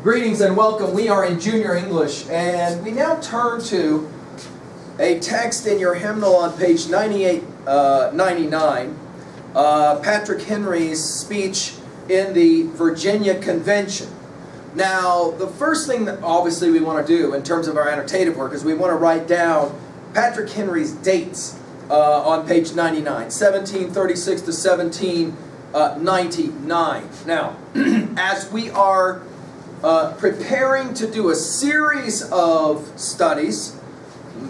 Greetings and welcome. We are in Junior English, and we now turn to a text in your hymnal on page 99, Patrick Henry's speech in the Virginia Convention. Now, the first thing that obviously we want to do in terms of our annotative work is we want to write down Patrick Henry's dates on page 99, 1736 to 1799. Now, as we are preparing to do a series of studies,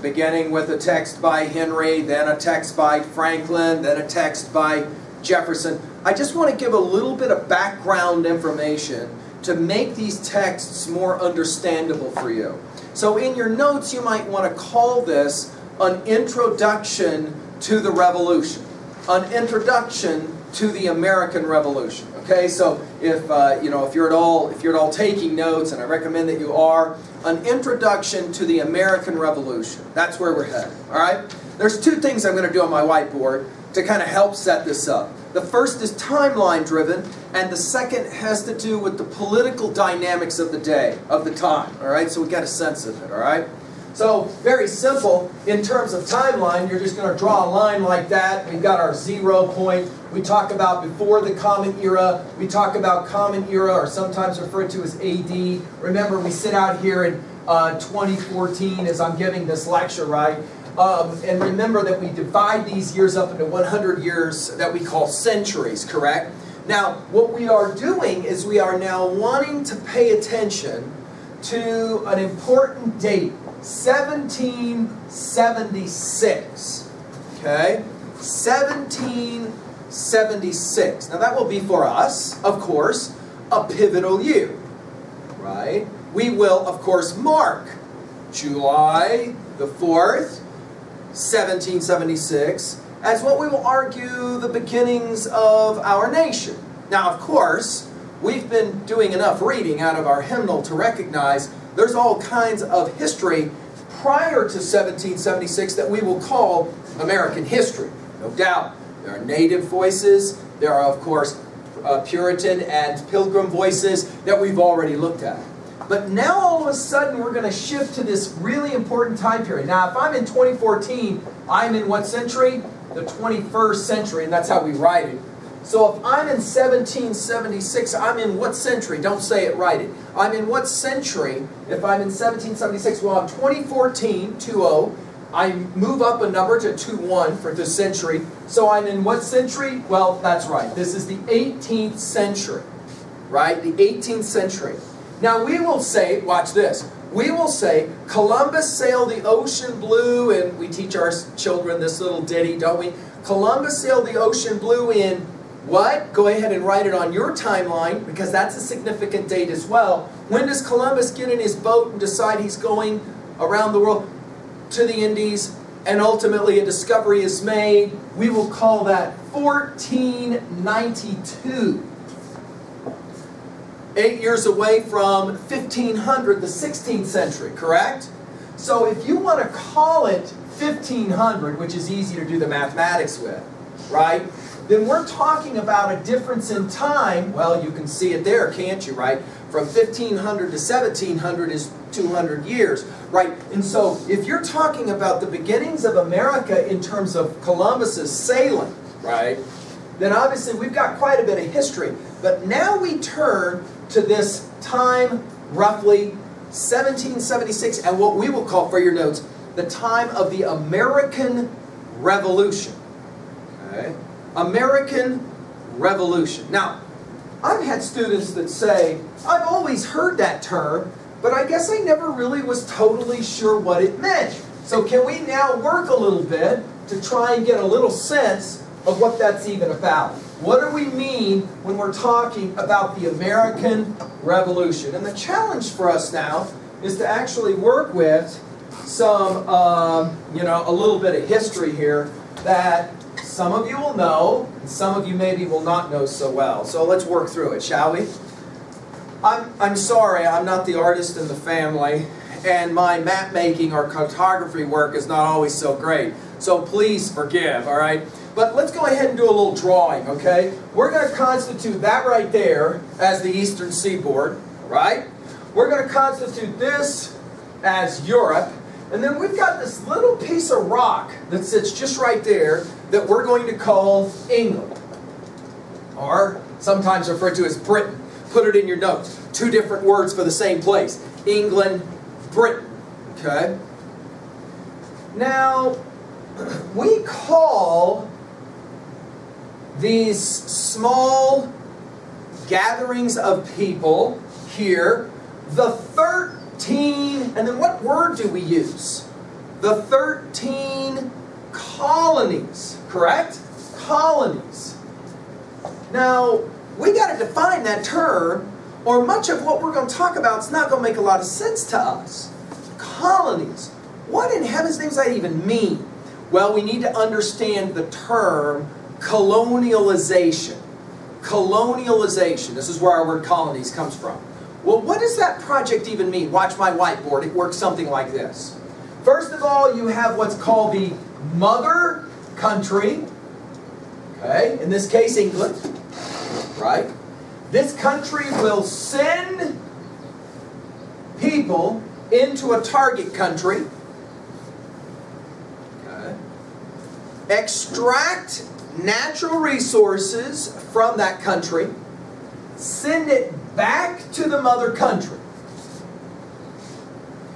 beginning with a text by Henry, then a text by Franklin, then a text by Jefferson, I just want to give a little bit of background information to make these texts more understandable for you. So in your notes, you might want to call this an introduction to the Revolution, an introduction to the American Revolution. Okay, so if you're at all taking notes, and I recommend that you are, an introduction to the American Revolution. That's where we're headed. All right. There's two things I'm going to do on my whiteboard to kind of help set this up. The first is timeline driven, and the second has to do with the political dynamics of the day, of the time. All right, so we got a sense of it. All right. So, very simple, in terms of timeline, you're just going to draw a line like that. We've got our 0 point. We talk about before the Common Era. We talk about Common Era, or sometimes referred to as AD. Remember, we sit out here in 2014 as I'm giving this lecture, right? And remember that we divide these years up into 100 years that we call centuries, correct? Now, what we are doing is we are now wanting to pay attention to an important date. 1776, okay? 1776. Now that will be for us, of course, a pivotal year, right? We will, of course, mark July the 4th, 1776, as what we will argue the beginnings of our nation. Now, of course, we've been doing enough reading out of our hymnal to recognize there's all kinds of history prior to 1776 that we will call American history. No doubt. There are native voices. There are, of course, Puritan and Pilgrim voices that we've already looked at. But now all of a sudden we're going to shift to this really important time period. Now, if I'm in 2014, I'm in what century? The 21st century, and that's how we write it. So if I'm in 1776, I'm in what century? Don't say it, write it. I'm in what century if I'm in 1776? Well, I'm 2014, 20. I move up a number to 21 for the century. So I'm in what century? Well, that's right. This is the 18th century, right? The 18th century. Now we will say, watch this, we will say Columbus sailed the ocean blue, and we teach our children this little ditty, don't we? Columbus sailed the ocean blue in what? Go ahead and write it on your timeline, because that's a significant date as well. When does Columbus get in his boat and decide he's going around the world to the Indies, and ultimately a discovery is made? We will call that 1492. 8 years away from 1500, the 16th century, correct? So if you want to call it 1500, which is easy to do the mathematics with, right? Then we're talking about a difference in time. Well, you can see it there, can't you, right? From 1500 to 1700 is 200 years, right? And so if you're talking about the beginnings of America in terms of Columbus's sailing, right, then obviously we've got quite a bit of history. But now we turn to this time, roughly 1776, and what we will call, for your notes, the time of the American Revolution. Okay? American Revolution. Now, I've had students that say, I've always heard that term, but I guess I never really was totally sure what it meant. So can we now work a little bit to try and get a little sense of what that's even about? What do we mean when we're talking about the American Revolution? And the challenge for us now is to actually work with some, a little bit of history here that some of you will know, and some of you maybe will not know so well. So let's work through it, shall we? I'm sorry, I'm not the artist in the family, and my map making or cartography work is not always so great. So please forgive, all right? But let's go ahead and do a little drawing, okay? We're going to constitute that right there as the eastern seaboard, right? we're going to constitute this as Europe. And then we've got this little piece of rock that sits just right there that we're going to call England. Or sometimes referred to as Britain. Put it in your notes. Two different words for the same place. England, Britain. Okay? Now, we call these small gatherings of people here the 13, and then what word do we use? The 13 colonies, correct? Colonies. Now, we got to define that term, or much of what we're going to talk about is not going to make a lot of sense to us. Colonies. What in heaven's name does that even mean? Well, we need to understand the term colonialization. Colonialization. This is where our word colonies comes from. Well, what does that project even mean? Watch my whiteboard. It works something like this. First of all, you have what's called the mother country. Okay, in this case, England. Right? This country will send people into a target country. Okay. Extract natural resources from that country. Send it back to the mother country.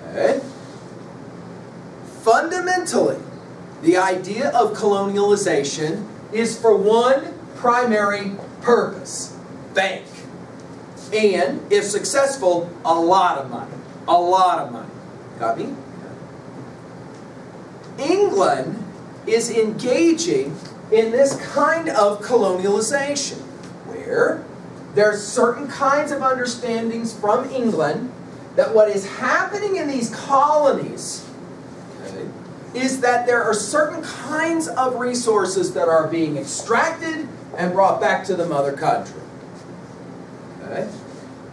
Okay. Fundamentally, the idea of colonialization is for one primary purpose: bank. And, if successful, a lot of money. A lot of money. Got me? England is engaging in this kind of colonialization, where there's certain kinds of understandings from England that what is happening in these colonies, okay, is that there are certain kinds of resources that are being extracted and brought back to the mother country. Okay?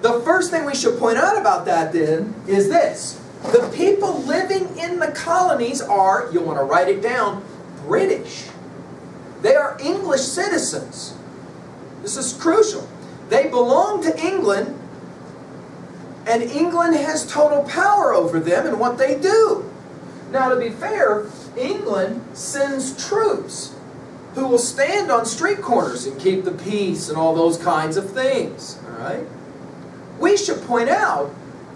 The first thing we should point out about that then is this. The people living in the colonies are, you'll want to write it down, British. They are English citizens. This is crucial. They belong to England, and England has total power over them and what they do. Now, to be fair, England sends troops who will stand on street corners and keep the peace and all those kinds of things. All right? We should point out,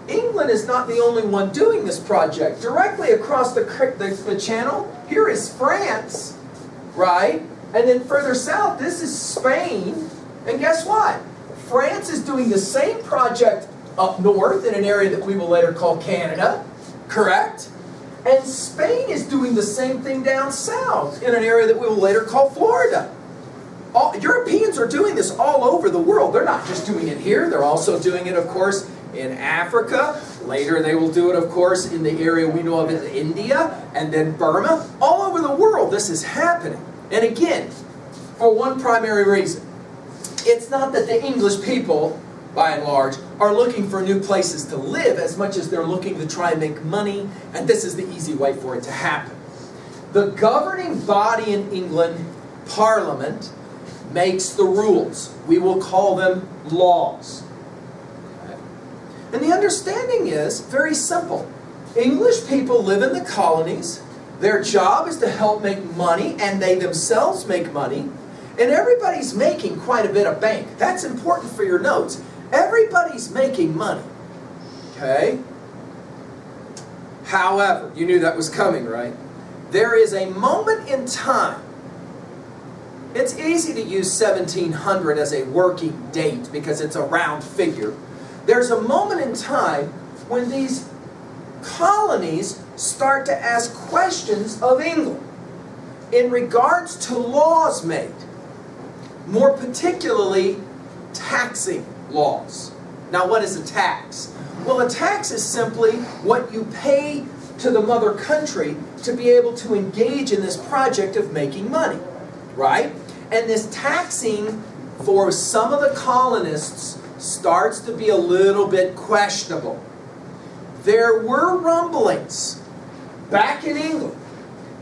England is not the only one doing this project. Directly across the channel, here is France, right? And then further south, this is Spain. And guess what? France is doing the same project up north in an area that we will later call Canada, correct? And Spain is doing the same thing down south in an area that we will later call Florida. Europeans are doing this all over the world. They're not just doing it here. They're also doing it, of course, in Africa. Later they will do it, of course, in the area we know of as India, and then Burma. All over the world this is happening. And again, for one primary reason. It's not that the English people, by and large, are looking for new places to live as much as they're looking to try and make money, and this is the easy way for it to happen. The governing body in England, Parliament, makes the rules. We will call them laws. Okay. And the understanding is very simple. English people live in the colonies. Their job is to help make money, and they themselves make money. And everybody's making quite a bit of bank. That's important for your notes. Everybody's making money. Okay? However, you knew that was coming, right? There is a moment in time. It's easy to use 1700 as a working date because it's a round figure. There's a moment in time when these colonies start to ask questions of England in regards to laws made. More particularly, taxing laws. Now, what is a tax? Well, a tax is simply what you pay to the mother country to be able to engage in this project of making money, right? And this taxing for some of the colonists starts to be a little bit questionable. There were rumblings back in England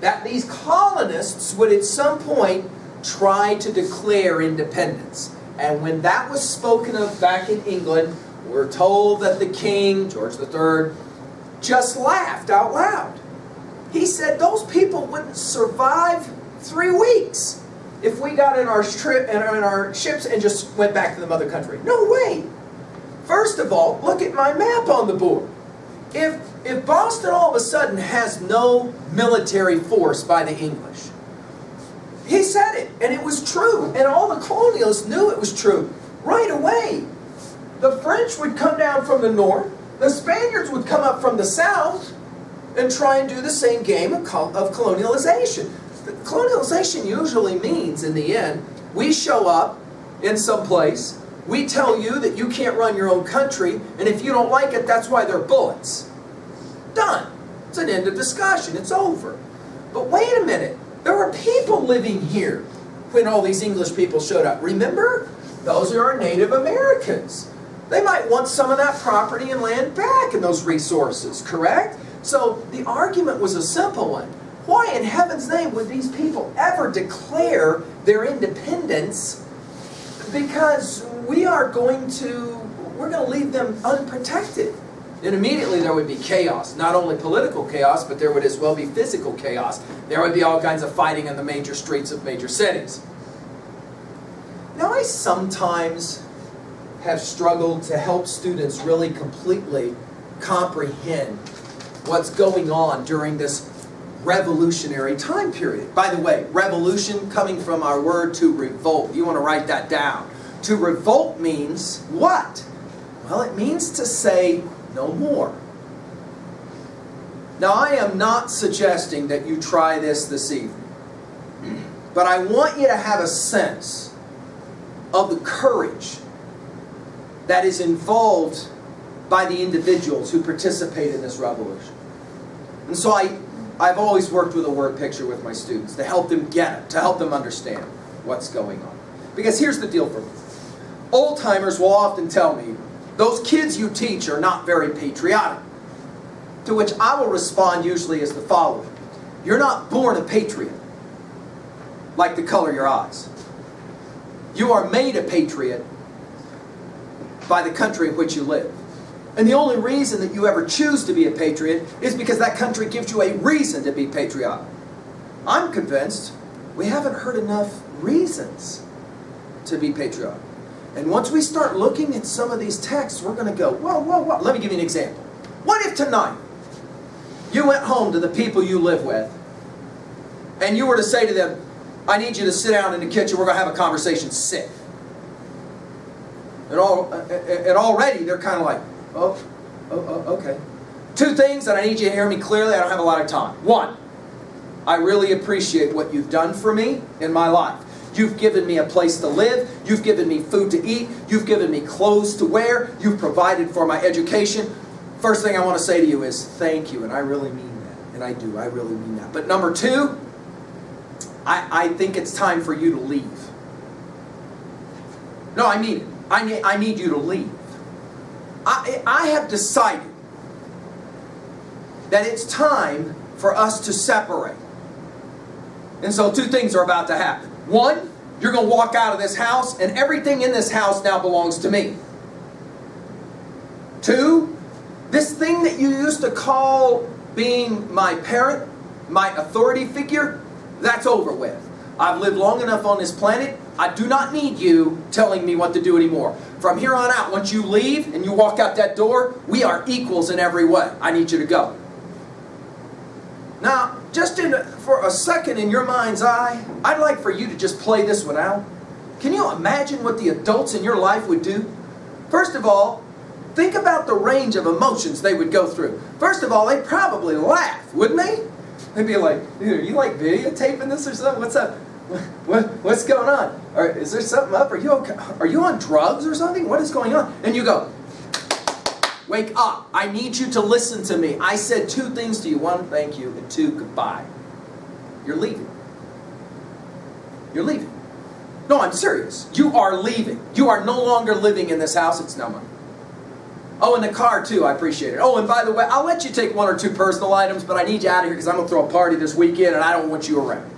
that these colonists would at some point try to declare independence. And when that was spoken of back in England, we're told that the king, George III, just laughed out loud. He said those people wouldn't survive 3 weeks if we got in our ships and just went back to the mother country. No way. First of all, look at my map on the board. If Boston all of a sudden has no military force by the English, he said it, and it was true, and all the colonialists knew it was true right away. The French would come down from the north, the Spaniards would come up from the south and try and do the same game of colonialization. Colonialization usually means, in the end, we show up in some place, we tell you that you can't run your own country, and if you don't like it, that's why they're bullets. Done. It's an end of discussion. It's over. But wait a minute. There were people living here when all these English people showed up. Remember? Those are our Native Americans. They might want some of that property and land back and those resources, correct? So the argument was a simple one. Why in heaven's name would these people ever declare their independence? Because we're going to leave them unprotected. And immediately there would be chaos. Not only political chaos, but there would as well be physical chaos. There would be all kinds of fighting in the major streets of major cities. Now, I sometimes have struggled to help students really completely comprehend what's going on during this revolutionary time period. By the way, revolution coming from our word to revolt. You want to write that down. To revolt means what? Well, it means to say no more. Now, I am not suggesting that you try this evening, but I want you to have a sense of the courage that is involved by the individuals who participate in this revolution. And so I've always worked with a word picture with my students to help them get it, to help them understand what's going on. Because here's the deal for me. Old-timers will often tell me, those kids you teach are not very patriotic. To which I will respond usually as the following. You're not born a patriot, like the color of your eyes. You are made a patriot by the country in which you live. And the only reason that you ever choose to be a patriot is because that country gives you a reason to be patriotic. I'm convinced we haven't heard enough reasons to be patriotic. And once we start looking at some of these texts, we're going to go, whoa, whoa, whoa. Let me give you an example. What if tonight you went home to the people you live with and you were to say to them, I need you to sit down in the kitchen, we're going to have a conversation, sit. And already they're kind of like, oh, okay. 2 things that I need you to hear me clearly, I don't have a lot of time. 1, I really appreciate what you've done for me in my life. You've given me a place to live. You've given me food to eat. You've given me clothes to wear. You've provided for my education. First thing I want to say to you is thank you, and I really mean that. And I do. I really mean that. But number 2, I think it's time for you to leave. No, I mean it. I need you to leave. I have decided that it's time for us to separate. And so 2 things are about to happen. 1, you're going to walk out of this house, and everything in this house now belongs to me. 2, this thing that you used to call being my parent, my authority figure, that's over with. I've lived long enough on this planet. I do not need you telling me what to do anymore. From here on out, once you leave and you walk out that door, we are equals in every way. I need you to go. Now, just for a second in your mind's eye, I'd like for you to just play this one out. Can you imagine what the adults in your life would do? First of all, think about the range of emotions they would go through. First of all, they'd probably laugh, wouldn't they? They'd be like, are you like videotaping this or something? What's up? What's going on? Is there something up? Are you on drugs or something? What is going on? And you go, wake up. I need you to listen to me. I said 2 things to you. 1, thank you, and 2, goodbye. You're leaving. You're leaving. No, I'm serious. You are leaving. You are no longer living in this house. It's no more. Oh, and the car too. I appreciate it. Oh, and by the way, I'll let you take 1 or 2 personal items, but I need you out of here because I'm going to throw a party this weekend and I don't want you around.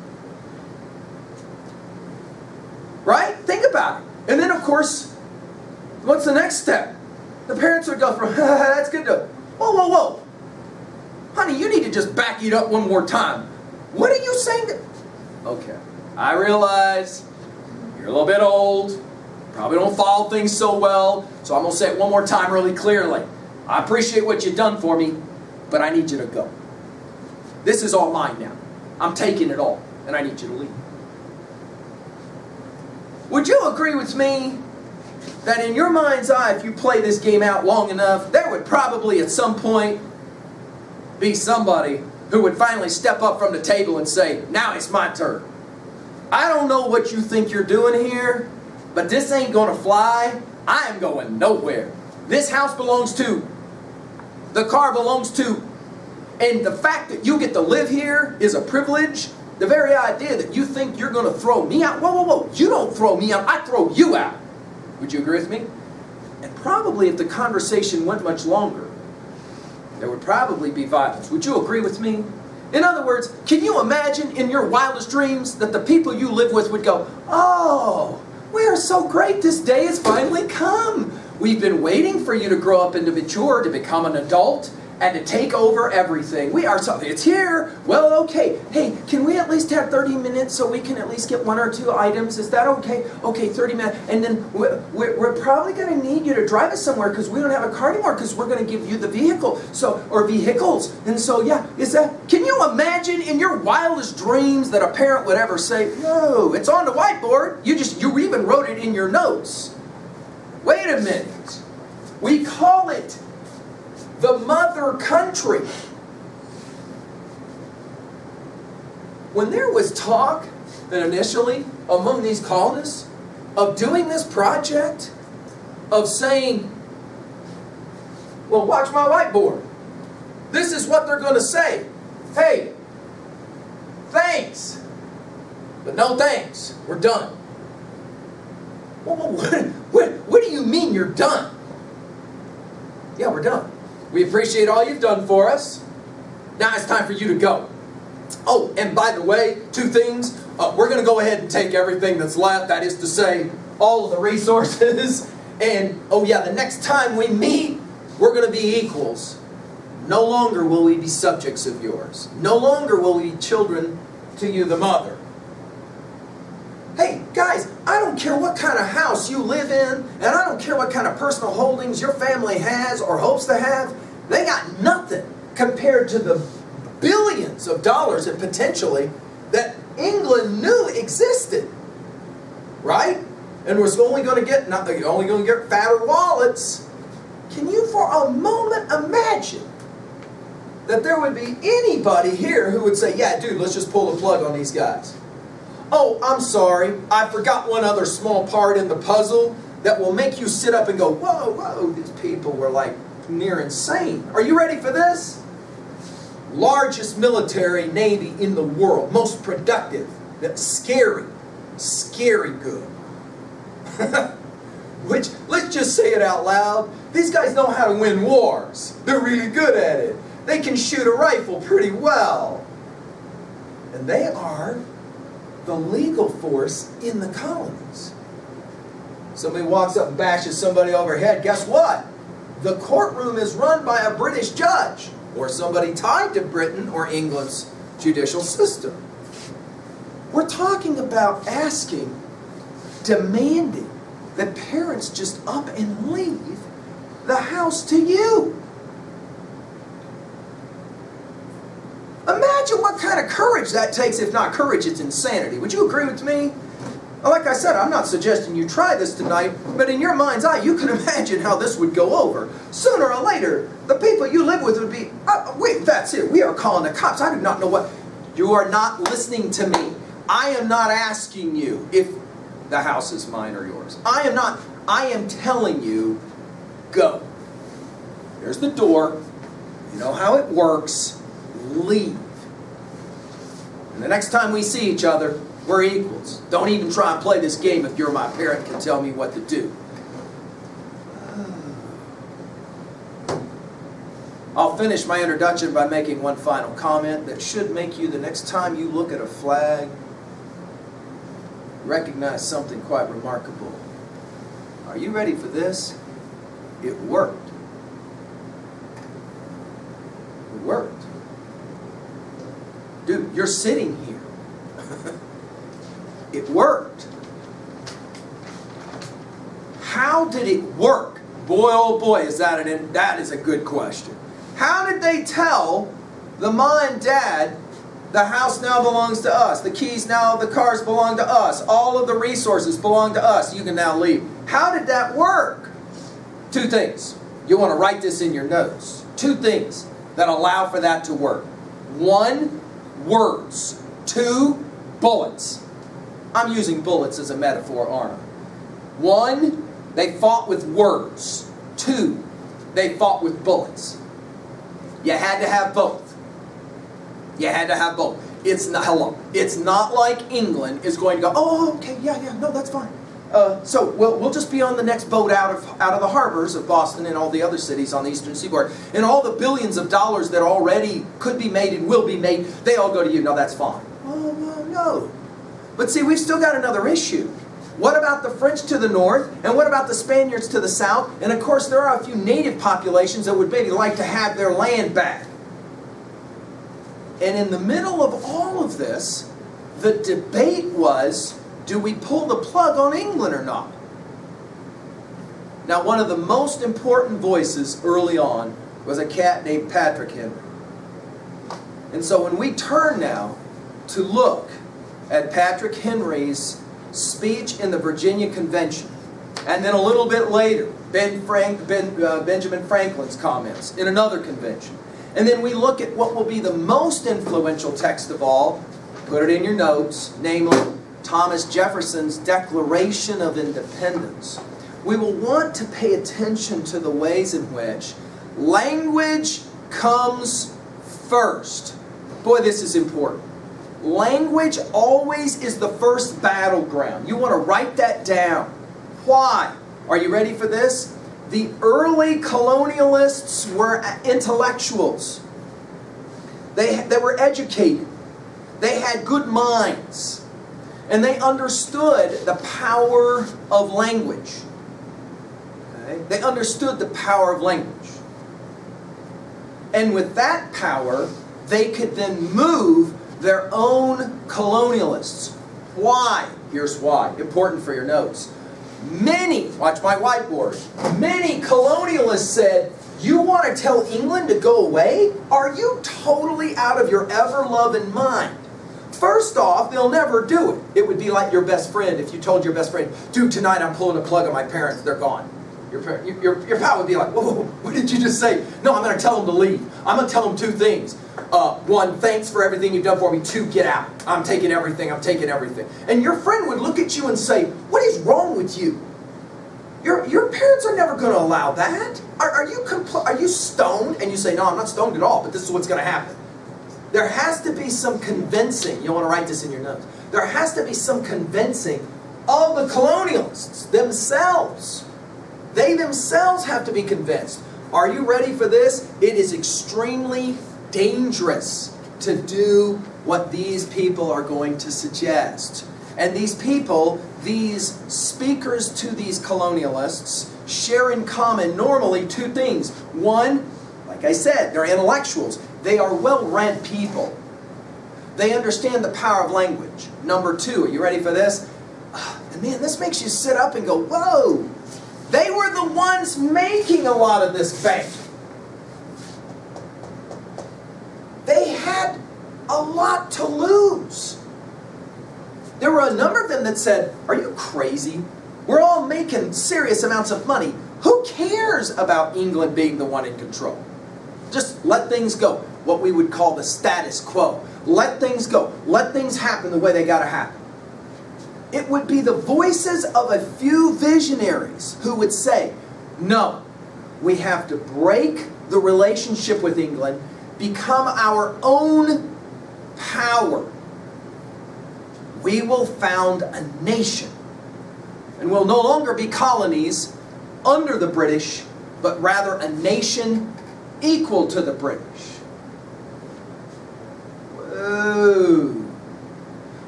Right? Think about it. And then, of course, what's the next step? The parents would go from, that's good to, whoa, whoa, whoa. Honey, you need to just back it up one more time. What are you saying? Okay, I realize you're a little bit old. Probably don't follow things so well. So I'm going to say it one more time really clearly. I appreciate what you've done for me, but I need you to go. This is all mine now. I'm taking it all, and I need you to leave. Would you agree with me that in your mind's eye, if you play this game out long enough, there would probably at some point be somebody who would finally step up from the table and say, now it's my turn. I don't know what you think you're doing here, but this ain't going to fly. I am going nowhere. This house belongs to, the car belongs to, and the fact that you get to live here is a privilege. The very idea that you think you're going to throw me out, whoa, whoa, whoa, you don't throw me out, I throw you out. Would you agree with me? And probably if the conversation went much longer, there would probably be violence. Would you agree with me? In other words, can you imagine in your wildest dreams that the people you live with would go, oh, we are so great, this day has finally come. We've been waiting for you to grow up and to mature, to become an adult, and to take over everything. We are so, it's here. Well, okay. Hey, can we at least have 30 minutes so we can at least get one or two items? Is that okay? Okay, 30 minutes. And then we're probably going to need you to drive us somewhere because we don't have a car anymore because we're going to give you the vehicle. So, or vehicles. And so, yeah, is that, can you imagine in your wildest dreams that a parent would ever say, no, it's on the whiteboard. You even wrote it in your notes. Wait a minute. We call it the mother country. When there was talk initially among these colonists of doing this project, of saying, well, watch my whiteboard. This is what they're going to say. Hey, thanks, but no thanks. We're done. What do you mean you're done? Yeah, we're done. We appreciate all you've done for us. Now it's time for you to go. Oh, and by the way, two things. We're going to go ahead and take everything that's left. That is to say, all of the resources. And, oh yeah, the next time we meet, we're going to be equals. No longer will we be subjects of yours. No longer will we be children to you, the mother. Hey, guys, I don't care what kind of house you live in, and I don't care what kind of personal holdings your family has or hopes to have. They got nothing compared to the billions of dollars and potentially that England knew existed. Right? And we're only going to get fatter wallets. Can you for a moment imagine that there would be anybody here who would say, yeah, dude, let's just pull the plug on these guys? Oh, I'm sorry, I forgot one other small part in the puzzle that will make you sit up and go, whoa, whoa, these people were like near insane. Are you ready for this? Largest military navy in the world, most productive, that's scary good. Which, let's just say it out loud, these guys know how to win wars. They're really good at it. They can shoot a rifle pretty well. And they are the legal force in the colonies. Somebody walks up and bashes somebody overhead. Guess what? The courtroom is run by a British judge or somebody tied to Britain or England's judicial system. We're talking about asking, demanding that parents just up and leave the house to you. Imagine what kind of courage that takes. If not courage, it's insanity. Would you agree with me? Like I said, I'm not suggesting you try this tonight, but in your mind's eye, you can imagine how this would go over. Sooner or later, the people you live with would be, wait, that's it. We are calling the cops. I do not know what. You are not listening to me. I am not asking you if the house is mine or yours. I am not. I am telling you, go. There's the door. You know how it works. Leave. And the next time we see each other, we're equals. Don't even try and play this game if you're my parent can tell me what to do. I'll finish my introduction by making one final comment that should make you, the next time you look at a flag, recognize something quite remarkable. Are you ready for this? It worked. It worked. Dude, you're sitting here. It worked. How did it work? Boy, oh boy, that is a good question. How did they tell the mom and dad, the house now belongs to us, the keys now, the cars belong to us, all of the resources belong to us, you can now leave? How did that work? Two things. You want to write this in your notes. Two things that allow for that to work. One, words. Two, bullets. I'm using bullets as a metaphor, aren't I? One, they fought with words. Two, they fought with bullets. You had to have both. You had to have both. It's not like England is going to go, oh, okay, yeah, no, that's fine. So we'll just be on the next boat out of the harbors of Boston and all the other cities on the eastern seaboard. And all the billions of dollars that already could be made and will be made, they all go to you. No, that's fine. Oh, well, no. But see, we've still got another issue. What about the French to the north? And what about the Spaniards to the south? And of course, there are a few native populations that would maybe like to have their land back. And in the middle of all of this, the debate was, do we pull the plug on England or not? Now, one of the most important voices early on was a cat named Patrick Henry. And so when we turn now to look at Patrick Henry's speech in the Virginia Convention, and then a little bit later, Benjamin Franklin's comments in another convention, and then we look at what will be the most influential text of all, put it in your notes, namely Thomas Jefferson's Declaration of Independence. We will want to pay attention to the ways in which language comes first. Boy, this is important. Language always is the first battleground. You want to write that down. Why? Are you ready for this? The early colonialists were intellectuals. They were educated. They had good minds. And they understood the power of language. Okay? They understood the power of language. And with that power, they could then move their own colonialists. Why? Here's why. Important for your notes. Many, watch my whiteboard, many colonialists said, you want to tell England to go away? Are you totally out of your ever-loving mind? First off, they'll never do it. It would be like your best friend if you told your best friend, dude, tonight I'm pulling a plug on my parents, they're gone. Your pal would be like, whoa, what did you just say? No, I'm going to tell them to leave. I'm going to tell them two things. One, thanks for everything you've done for me. Two, get out. I'm taking everything. And your friend would look at you and say, what is wrong with you? Your parents are never going to allow that. Are you stoned? And you say, no, I'm not stoned at all, but this is what's going to happen. There has to be some convincing. You'll want to write this in your notes. There has to be some convincing of the colonialists themselves. They themselves have to be convinced. Are you ready for this? It is extremely dangerous to do what these people are going to suggest. And these people, these speakers to these colonialists, share in common normally two things. One, like I said, they're intellectuals. They are well-read people. They understand the power of language. Number two, are you ready for this? And man, this makes you sit up and go, whoa! They were the ones making a lot of this bank. They had a lot to lose. There were a number of them that said, are you crazy? We're all making serious amounts of money. Who cares about England being the one in control? Just let things go. What we would call the status quo. Let things go. Let things happen the way they got to happen. It would be the voices of a few visionaries who would say, no, we have to break the relationship with England, become our own power. We will found a nation. And we'll no longer be colonies under the British, but rather a nation equal to the British. Whoa.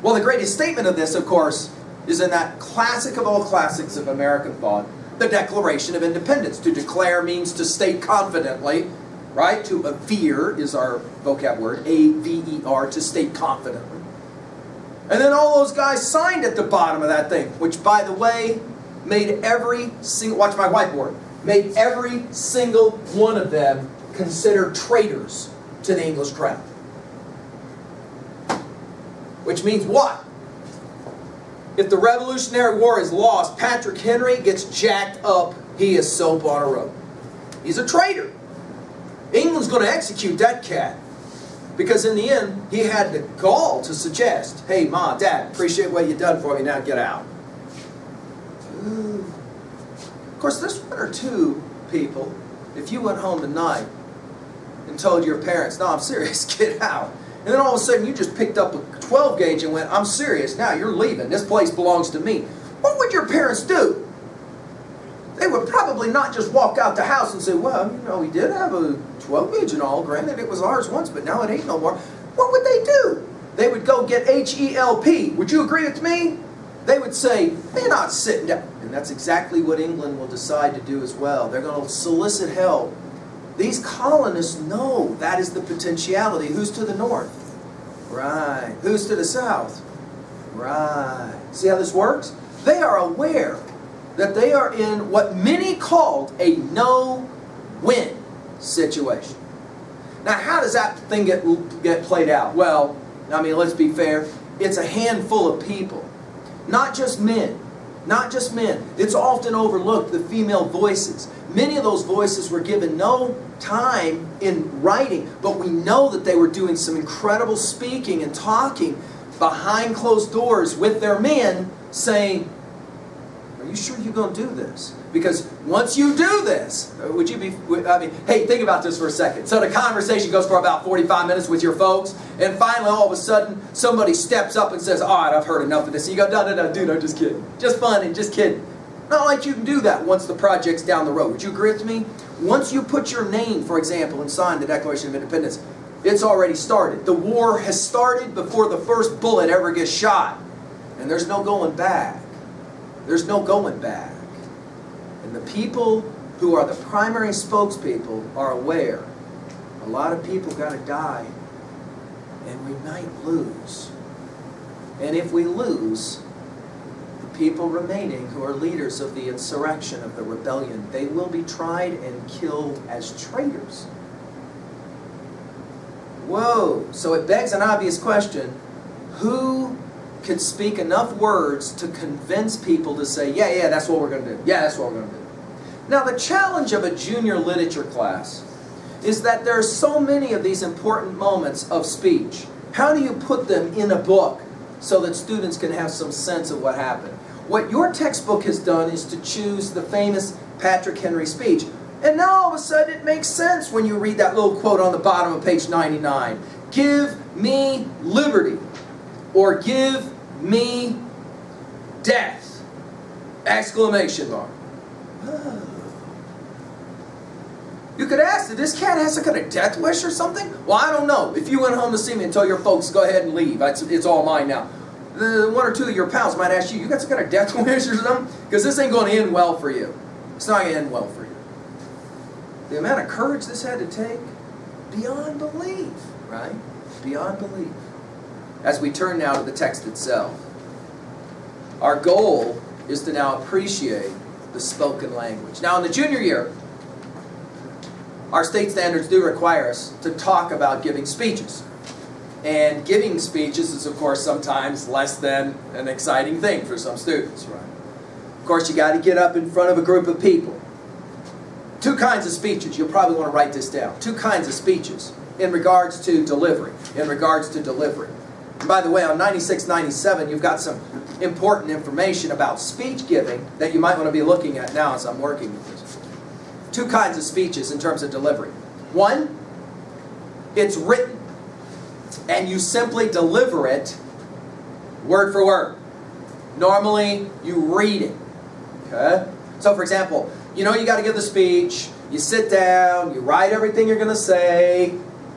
Well, the greatest statement of this, of course, is in that classic of all classics of American thought, the Declaration of Independence. To declare means to state confidently, right? To aver is our vocab word, A-V-E-R, to state confidently. And then all those guys signed at the bottom of that thing, which, by the way, made every single, watch my whiteboard, made every single one of them considered traitors to the English crown. Which means what? If the Revolutionary War is lost, Patrick Henry gets jacked up. He is soap on a rope. He's a traitor. England's going to execute that cat. Because in the end, he had the gall to suggest, hey, Ma, Dad, appreciate what you've done for me, now get out. Ooh. Of course, there's one or two people, if you went home tonight and told your parents, no, I'm serious, get out. And then all of a sudden you just picked up a 12 gauge and went, I'm serious, now you're leaving, this place belongs to me. What would your parents do? They would probably not just walk out the house and say, well, you know, we did have a 12 gauge and all, granted it was ours once, but now it ain't no more. What would they do? They would go get H-E-L-P. Would you agree with me? They would say, they're not sitting down. And that's exactly what England will decide to do as well. They're going to solicit help. These colonists know that is the potentiality. Who's to the north? Right. Who's to the south? Right. See how this works? They are aware that they are in what many called a no-win situation. Now, how does that thing get played out? Well, I mean, let's be fair. It's a handful of people. Not just men. Not just men. It's often overlooked, the female voices. Many of those voices were given no time in writing, but we know that they were doing some incredible speaking and talking behind closed doors with their men saying, are you sure you're going to do this? Because once you do this, would you be, I mean, hey, think about this for a second. So the conversation goes for about 45 minutes with your folks, and finally all of a sudden somebody steps up and says, all right, I've heard enough of this. And you go, no, dude, I'm just kidding. Just fun and just kidding. Not like you can do that once the project's down the road. Would you agree with me? Once you put your name, for example, and sign the Declaration of Independence, it's already started. The war has started before the first bullet ever gets shot. And there's no going back. There's no going back. And the people who are the primary spokespeople are aware a lot of people got to die, and we might lose. And if we lose, the people remaining who are leaders of the insurrection, of the rebellion, they will be tried and killed as traitors. Whoa! So it begs an obvious question. Who could speak enough words to convince people to say, yeah, that's what we're going to do. Yeah, that's what we're going to do. Now, the challenge of a junior literature class is that there are so many of these important moments of speech. How do you put them in a book so that students can have some sense of what happened? What your textbook has done is to choose the famous Patrick Henry speech. And now all of a sudden it makes sense when you read that little quote on the bottom of page 99. Give me liberty, or give me death! Exclamation mark. You could ask, did this cat have some kind of death wish or something? Well, I don't know. If you went home to see me and tell your folks, go ahead and leave. It's all mine now. One or two of your pals might ask you, you got some kind of death wish or something? Because this ain't going to end well for you. It's not going to end well for you. The amount of courage this had to take, beyond belief, right? Beyond belief. As we turn now to the text itself, our goal is to now appreciate the spoken language. Now, in the junior year, our state standards do require us to talk about giving speeches. And giving speeches is, of course, sometimes less than an exciting thing for some students, right? Of course, you got to get up in front of a group of people. Two kinds of speeches. You'll probably want to write this down. Two kinds of speeches in regards to delivery. In regards to delivery. And by the way, on 96-97, you've got some important information about speech giving that you might want to be looking at now as I'm working with this. Two kinds of speeches in terms of delivery. One, it's written, and you simply deliver it word for word. Normally, you read it. Okay? So, for example, you know you got to give the speech, you sit down, you write everything you're going to say,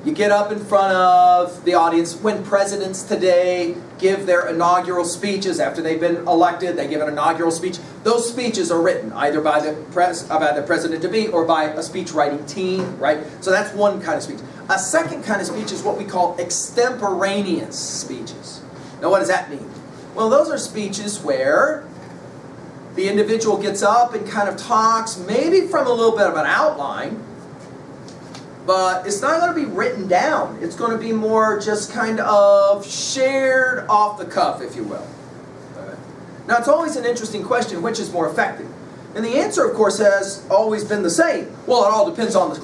You get up in front of the audience. When presidents today give their inaugural speeches after they've been elected, they give an inaugural speech. Those speeches are written either by the president-to-be or by a speech writing team, right? So that's one kind of speech. A second kind of speech is what we call extemporaneous speeches. Now what does that mean? Well, those are speeches where the individual gets up and kind of talks, maybe from a little bit of an outline, but it's not going to be written down. It's going to be more just kind of shared off the cuff, if you will. Now, it's always an interesting question, which is more effective? And the answer, of course, has always been the same. Well, it all depends on the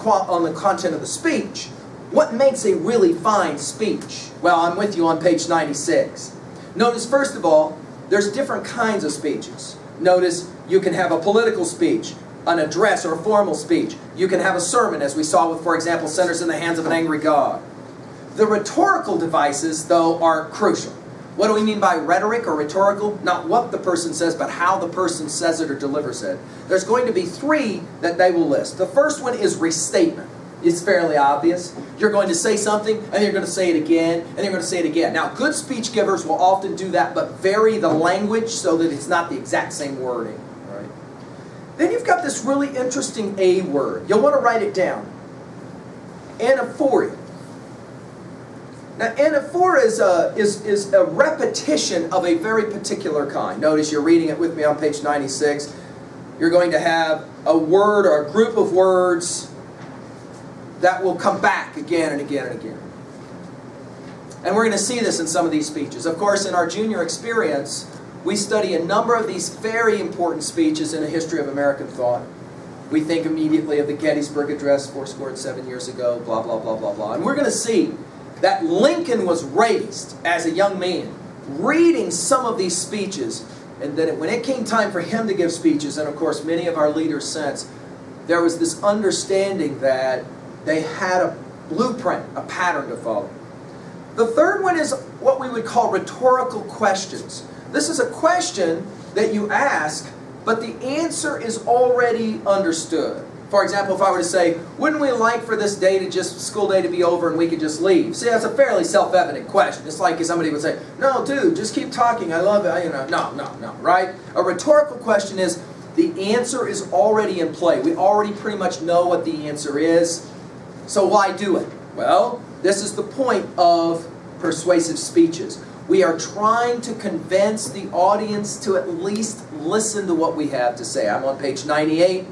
content of the speech. What makes a really fine speech? Well, I'm with you on page 96. Notice, first of all, there's different kinds of speeches. Notice you can have a political speech, an address or a formal speech. You can have a sermon, as we saw with, for example, Sinners in the Hands of an Angry God. The rhetorical devices, though, are crucial. What do we mean by rhetoric or rhetorical? Not what the person says, but how the person says it or delivers it. There's going to be three that they will list. The first one is restatement. It's fairly obvious. You're going to say something, and you're going to say it again, and you're going to say it again. Now, good speech givers will often do that, but vary the language so that it's not the exact same wording. Then you've got this really interesting A word. You'll want to write it down. Anaphora. Now, anaphora is a repetition of a very particular kind. Notice you're reading it with me on page 96. You're going to have a word or a group of words that will come back again and again and again. And we're going to see this in some of these speeches. Of course, in our junior experience, we study a number of these very important speeches in the history of American thought. We think immediately of the Gettysburg Address 7 years ago, blah, blah, blah, blah, blah. And we're going to see that Lincoln was raised as a young man, reading some of these speeches, and that when it came time for him to give speeches, and of course many of our leaders since, there was this understanding that they had a blueprint, a pattern to follow. The third one is what we would call rhetorical questions. This is a question that you ask, but the answer is already understood. For example, if I were to say, wouldn't we like for this school day to be over and we could just leave? See, that's a fairly self-evident question. It's like if somebody would say, no, dude, just keep talking. I love it. No, right? A rhetorical question is, the answer is already in play. We already pretty much know what the answer is. So why do it? Well, this is the point of persuasive speeches. We are trying to convince the audience to at least listen to what we have to say. I'm on page 98,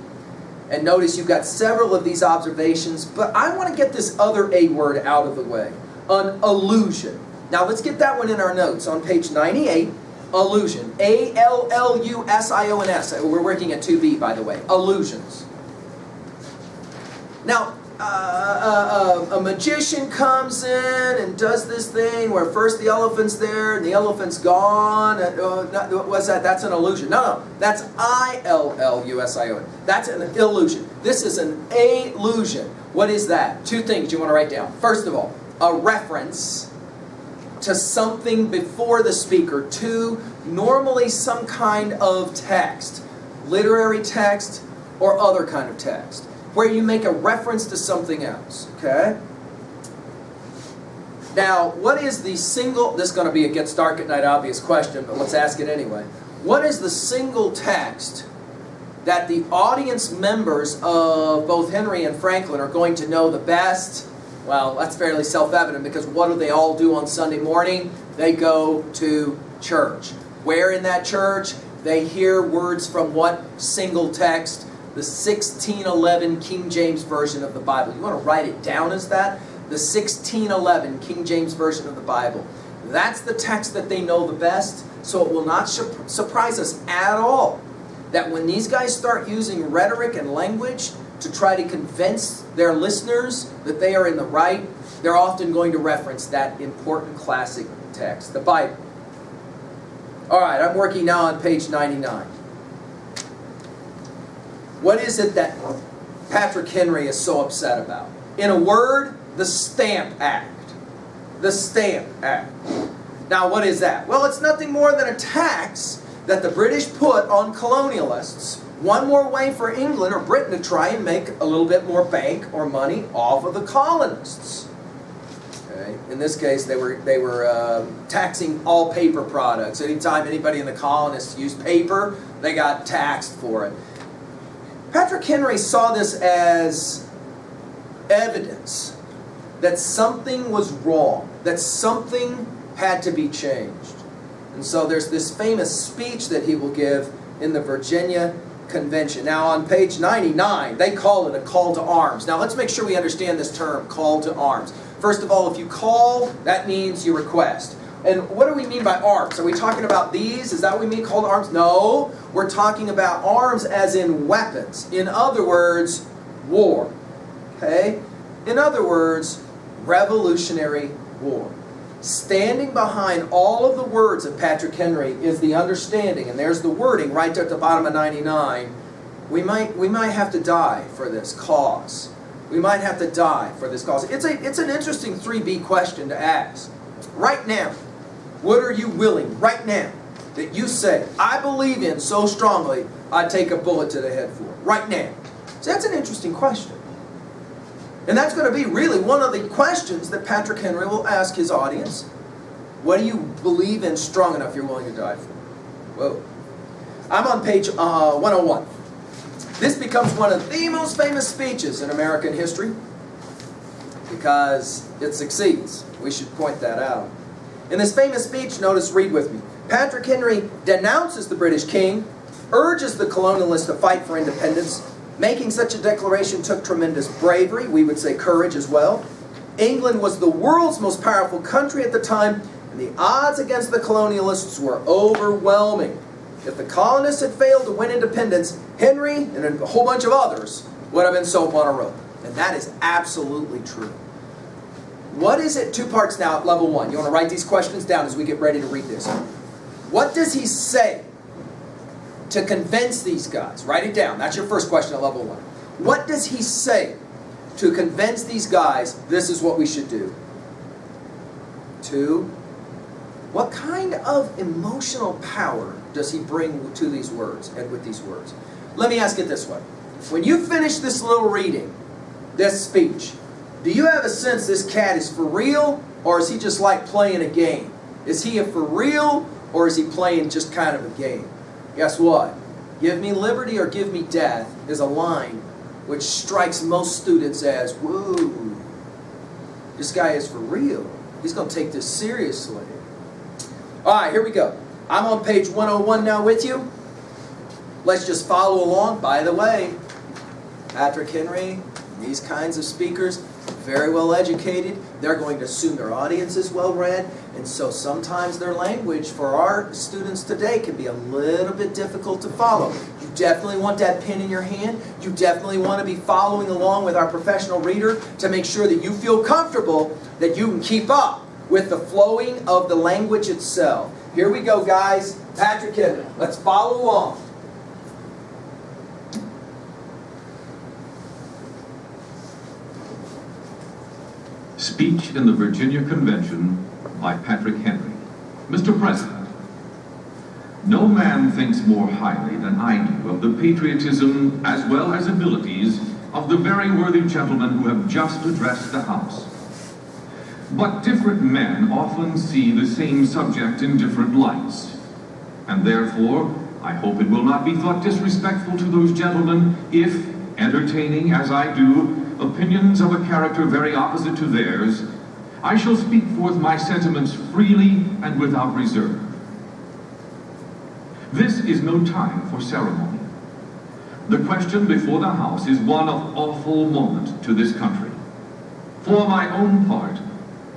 and notice you've got several of these observations, but I want to get this other A word out of the way, an allusion. Now let's get that one in our notes on page 98, allusion. A-L-L-U-S-I-O-N-S. We're working at 2B, by the way, allusions. Now, a magician comes in and does this thing where first the elephant's there and the elephant's gone. What's that? That's an illusion. No, that's I-L-L-U-S-I-O-N. That's an illusion. This is an allusion. What is that? Two things you want to write down. First of all, a reference to something before the speaker, to normally some kind of text, literary text or other kind of text, where you make a reference to something else, okay? Now, what is the single, this is going to be a gets dark at night obvious question, but let's ask it anyway. What is the single text that the audience members of both Henry and Franklin are going to know the best? Well, that's fairly self-evident, because what do they all do on Sunday morning? They go to church. Where in that church? They hear words from what single text? The 1611 King James Version of the Bible. You want to write it down as that? The 1611 King James Version of the Bible. That's the text that they know the best, so it will not surprise us at all that when these guys start using rhetoric and language to try to convince their listeners that they are in the right, they're often going to reference that important classic text, the Bible. All right, I'm working now on page 99. What is it that Patrick Henry is so upset about? In a word, the Stamp Act. The Stamp Act. Now, what is that? Well, it's nothing more than a tax that the British put on colonialists. One more way for England or Britain to try and make a little bit more bank or money off of the colonists. Okay? In this case, they were taxing all paper products. Anytime anybody in the colonists used paper, they got taxed for it. Patrick Henry saw this as evidence that something was wrong, that something had to be changed. And so there's this famous speech that he will give in the Virginia Convention. Now on page 99, they call it a call to arms. Now let's make sure we understand this term, call to arms. First of all, if you call, that means you request. And what do we mean by arms? Are we talking about these? Is that what we mean, call to arms? No, we're talking about arms as in weapons. In other words, war. Okay? In other words, Revolutionary War. Standing behind all of the words of Patrick Henry is the understanding, and there's the wording right there at the bottom of 99. We might have to die for this cause. We might have to die for this cause. It's an interesting 3B question to ask. Right now, what are you willing, right now, that you say, I believe in so strongly, I'd take a bullet to the head for? Right now. So that's an interesting question. And that's going to be really one of the questions that Patrick Henry will ask his audience. What do you believe in strong enough you're willing to die for? Whoa. I'm on page 101. This becomes one of the most famous speeches in American history because it succeeds. We should point that out. In this famous speech, notice, read with me. Patrick Henry denounces the British king, urges the colonialists to fight for independence. Making such a declaration took tremendous bravery, we would say courage as well. England was the world's most powerful country at the time, and the odds against the colonialists were overwhelming. If the colonists had failed to win independence, Henry and a whole bunch of others would have been soap on a rope. And that is absolutely true. What is it? Two parts now at level 1. You want to write these questions down as we get ready to read this. What does he say to convince these guys? Write it down. That's your first question at level 1. What does he say to convince these guys this is what we should do? 2, what kind of emotional power does he bring to these words and with these words? Let me ask it this way. When you finish this little reading, this speech, do you have a sense this cat is for real, or is he just like playing a game? Is he a for real, or is he playing just kind of a game? Guess what? Give me liberty or give me death is a line which strikes most students as, whoa, this guy is for real. He's going to take this seriously. All right, here we go. I'm on page 101 now with you. Let's just follow along. By the way, Patrick Henry, these kinds of speakers, very well educated. They're going to assume their audience is well read. And so sometimes their language for our students today can be a little bit difficult to follow. You definitely want that pen in your hand. You definitely want to be following along with our professional reader to make sure that you feel comfortable that you can keep up with the flowing of the language itself. Here we go, guys. Patrick Henry. Let's follow along. Speech in the Virginia Convention by Patrick Henry. Mr. President, no man thinks more highly than I do of the patriotism as well as abilities of the very worthy gentlemen who have just addressed the House. But different men often see the same subject in different lights, and therefore I hope it will not be thought disrespectful to those gentlemen if, entertaining as I do opinions of a character very opposite to theirs, I shall speak forth my sentiments freely and without reserve. This is no time for ceremony. The question before the House is one of awful moment to this country. For my own part,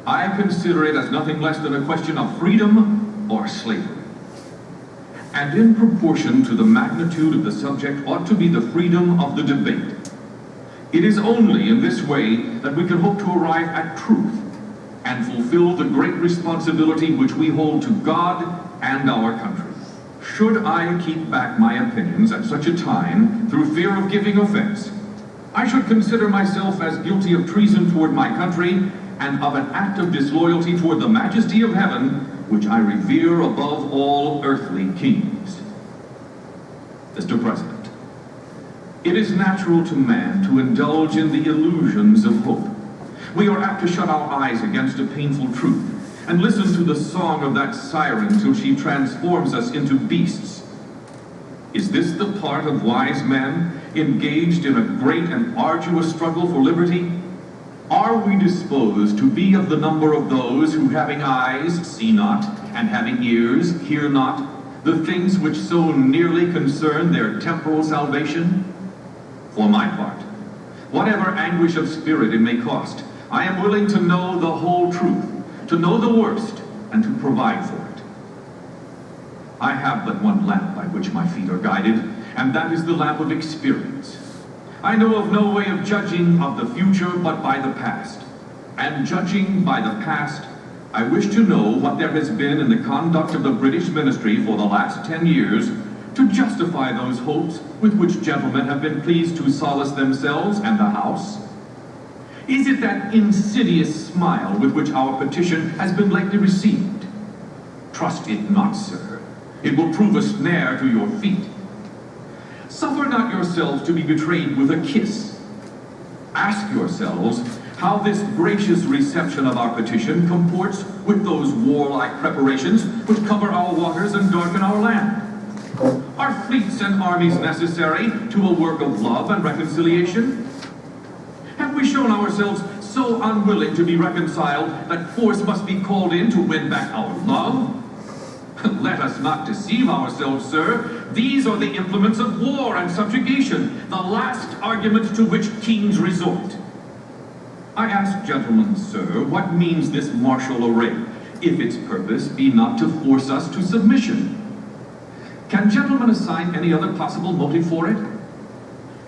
I consider it as nothing less than a question of freedom or slavery. And in proportion to the magnitude of the subject ought to be the freedom of the debate. It is only in this way that we can hope to arrive at truth and fulfill the great responsibility which we hold to God and our country. Should I keep back my opinions at such a time through fear of giving offense, I should consider myself as guilty of treason toward my country and of an act of disloyalty toward the majesty of heaven, which I revere above all earthly kings. Mr. President, it is natural to man to indulge in the illusions of hope, We are apt to shut our eyes against a painful truth and listen to the song of that siren till she transforms us into beasts. Is this the part of wise men engaged in a great and arduous struggle for liberty? Are we disposed to be of the number of those who, having eyes, see not, and having ears, hear not, the things which so nearly concern their temporal salvation? For my part, whatever anguish of spirit it may cost, I am willing to know the whole truth, to know the worst, and to provide for it. I have but one lamp by which my feet are guided, and that is the lamp of experience. I know of no way of judging of the future but by the past. And judging by the past, I wish to know what there has been in the conduct of the British ministry for the last 10 years to justify those hopes with which gentlemen have been pleased to solace themselves and the House. Is it that insidious smile with which our petition has been lately received? Trust it not, sir. It will prove a snare to your feet. Suffer not yourselves to be betrayed with a kiss. Ask yourselves how this gracious reception of our petition comports with those warlike preparations which cover our waters and darken our land. Are fleets and armies necessary to a work of love and reconciliation? Have we shown ourselves so unwilling to be reconciled that force must be called in to win back our love? Let us not deceive ourselves, sir. These are the implements of war and subjugation, the last argument to which kings resort. I ask gentlemen, sir, what means this martial array, if its purpose be not to force us to submission? Can gentlemen assign any other possible motive for it?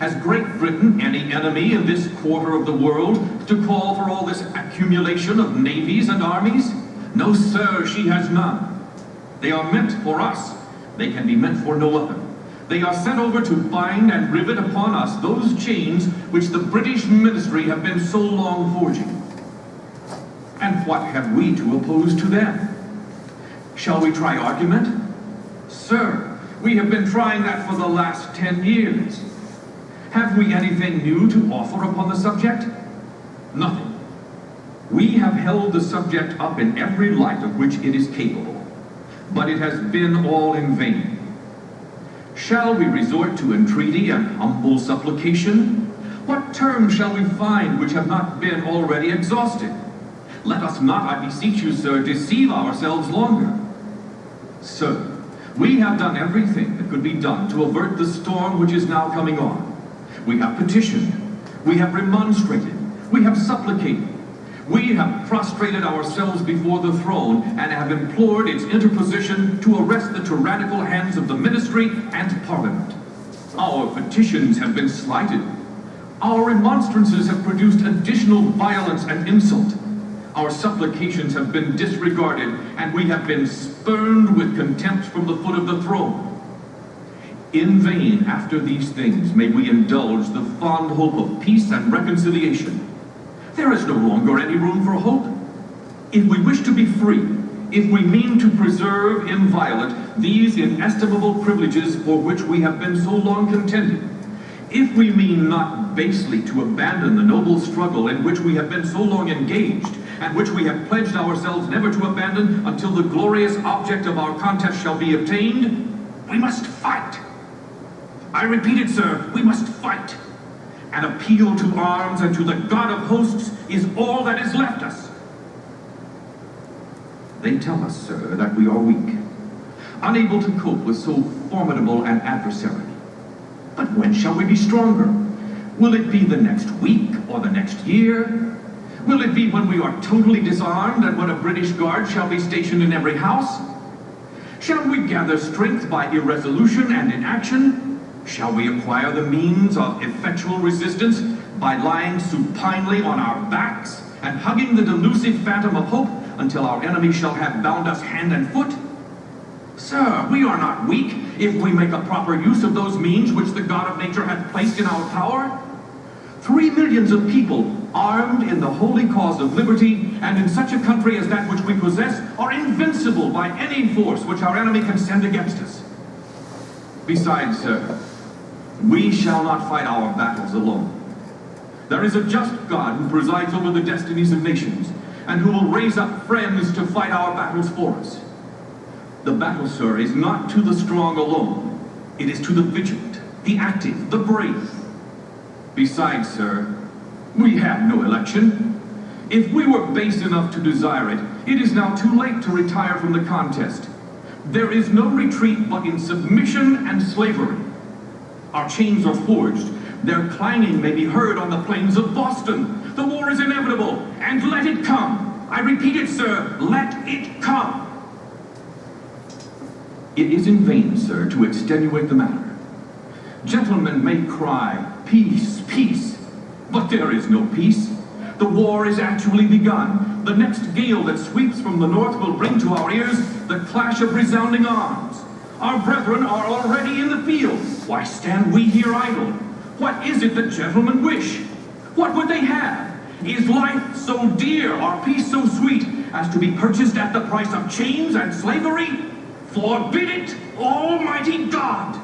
Has Great Britain any enemy in this quarter of the world to call for all this accumulation of navies and armies? No, sir, she has none. They are meant for us. They can be meant for no other. They are sent over to bind and rivet upon us those chains which the British ministry have been so long forging. And what have we to oppose to them? Shall we try argument? Sir, we have been trying that for the last 10 years. Have we anything new to offer upon the subject? Nothing. We have held the subject up in every light of which it is capable, but it has been all in vain. Shall we resort to entreaty and humble supplication? What terms shall we find which have not been already exhausted? Let us not, I beseech you, sir, deceive ourselves longer. Sir, we have done everything that could be done to avert the storm which is now coming on. We have petitioned, we have remonstrated, we have supplicated, we have prostrated ourselves before the throne and have implored its interposition to arrest the tyrannical hands of the ministry and parliament. Our petitions have been slighted. Our remonstrances have produced additional violence and insult. Our supplications have been disregarded, and we have been spurned with contempt from the foot of the throne. In vain, after these things, may we indulge the fond hope of peace and reconciliation. There is no longer any room for hope. If we wish to be free, if we mean to preserve inviolate these inestimable privileges for which we have been so long contending, if we mean not basely to abandon the noble struggle in which we have been so long engaged, and which we have pledged ourselves never to abandon until the glorious object of our contest shall be obtained, we must fight. I repeat it, sir, we must fight. An appeal to arms and to the God of hosts is all that is left us. They tell us, sir, that we are weak, unable to cope with so formidable an adversary. But when shall we be stronger? Will it be the next week or the next year? Will it be when we are totally disarmed and when a British guard shall be stationed in every house? Shall we gather strength by irresolution and inaction? Shall we acquire the means of effectual resistance by lying supinely on our backs and hugging the delusive phantom of hope until our enemy shall have bound us hand and foot? Sir, we are not weak if we make a proper use of those means which the God of nature hath placed in our power. 3 millions of people armed in the holy cause of liberty and in such a country as that which we possess are invincible by any force which our enemy can send against us. Besides, sir, we shall not fight our battles alone. There is a just God who presides over the destinies of nations, and who will raise up friends to fight our battles for us. The battle, sir, is not to the strong alone. It is to the vigilant, the active, the brave. Besides, sir, we have no election. If we were base enough to desire it, it is now too late to retire from the contest. There is no retreat but in submission and slavery. Our chains are forged. Their clanging may be heard on the plains of Boston. The war is inevitable, and let it come. I repeat it, sir, let it come. It is in vain, sir, to extenuate the matter. Gentlemen may cry, peace, peace, but there is no peace. The war is actually begun. The next gale that sweeps from the north will bring to our ears the clash of resounding arms. Our brethren are already in the field. Why stand we here idle? What is it that gentlemen wish? What would they have? Is life so dear, our peace so sweet, as to be purchased at the price of chains and slavery? Forbid it, Almighty God!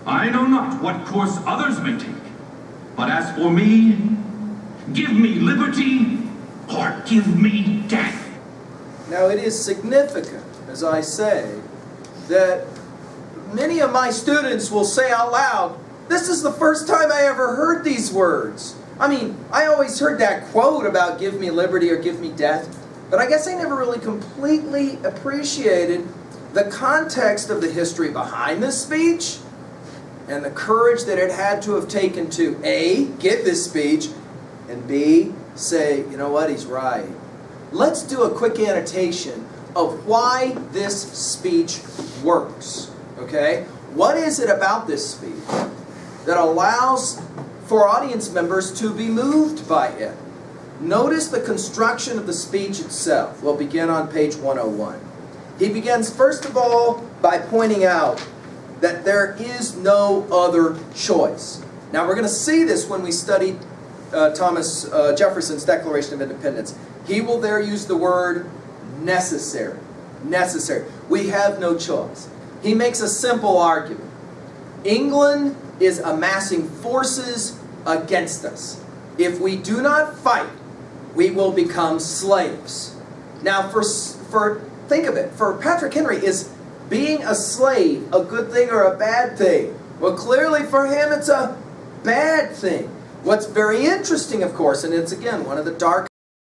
I know not what course others may take, but as for me, give me liberty or give me death. Now it is significant, as I say, that many of my students will say out loud, this is the first time I ever heard these words. I mean, I always heard that quote about give me liberty or give me death, but I guess I never really completely appreciated the context of the history behind this speech and the courage that it had to have taken to A, give this speech, and B, say, you know what, he's right. Let's do a quick annotation of why this speech works, okay? What is it about this speech that allows for audience members to be moved by it? Notice the construction of the speech itself. We'll begin on page 101. He begins, first of all, by pointing out that there is no other choice. Now, we're going to see this when we study Thomas Jefferson's Declaration of Independence. He will there use the word necessary. Necessary. We have no choice. He makes a simple argument. England is amassing forces against us. If we do not fight, we will become slaves. Now, think of it. For Patrick Henry, is being a slave a good thing or a bad thing? Well, clearly for him, it's a bad thing. What's very interesting, of course, and it's again one of the dark